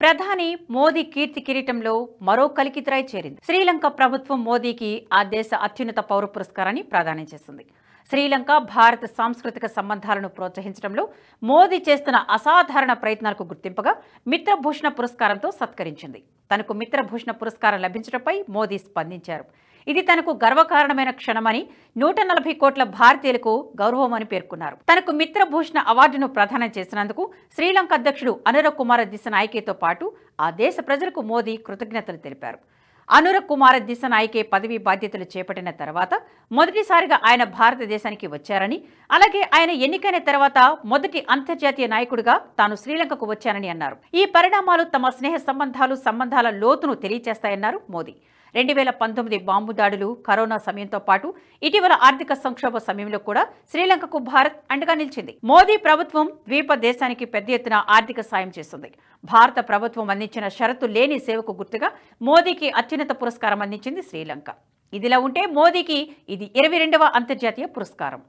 ప్రధాని మోదీ కీర్తి కిరీటంలో మరో కలికితురాయి చేరింది. శ్రీలంక ప్రభుత్వం మోదీకి ఆ దేశ అత్యున్నత పౌర పురస్కారాన్ని ప్రదానం చేసింది. శ్రీలంక భారత్ సాంస్కృతిక సంబంధాలను ప్రోత్సహించడంలో మోదీ చేస్తున్న అసాధారణ ప్రయత్నాలకు గుర్తింపుగా మిత్రభూషణ పురస్కారంతో సత్కరించింది. తనకు మిత్రభూషణ పురస్కారం లభించడంపై మోదీ స్పందించారు. ఇది తనకు గర్వకారణమైన క్షణమని, 140 కోట్ల భారతీయులకు గౌరవమని పేర్కొన్నారు. తనకు మిత్రభూషణ అవార్డును ప్రదానం చేసినందుకు శ్రీలంక అధ్యక్షుడు అనుర కుమార దిశనాయకేతో పాటు ఆ దేశ ప్రజలకు మోదీ కృతజ్ఞతలు తెలిపారు. అనుర కుమార దిశనాయకే పదవీ బాధ్యతలు చేపట్టిన తర్వాత మొదటిసారిగా ఆయన భారతదేశానికి వచ్చారని, అలాగే ఆయన ఎన్నికైన తర్వాత మొదటి అంతర్జాతీయ నాయకుడిగా తాను శ్రీలంకకు వచ్చానని అన్నారు. ఈ పరిణామాలు తమ స్నేహ సంబంధాల లోతును తెలియజేస్తాయన్నారు మోదీ. 2019 బాంబు దాడులు, కరోనా సమయంతో పాటు ఇటీవల ఆర్థిక సంక్షోభ సమయంలో కూడా శ్రీలంకకు భారత్ అండగా నిలిచింది. మోదీ ప్రభుత్వం ద్వీప దేశానికి పెద్ద ఎత్తున ఆర్థిక సాయం చేస్తుంది. భారత ప్రభుత్వం అందించిన షరతు లేని సేవకు గుర్తుగా మోదీకి అత్యున్నత పురస్కారం అందించింది శ్రీలంక. ఇదిలా ఉంటే మోదీకి ఇది 22వ అంతర్జాతీయ పురస్కారం.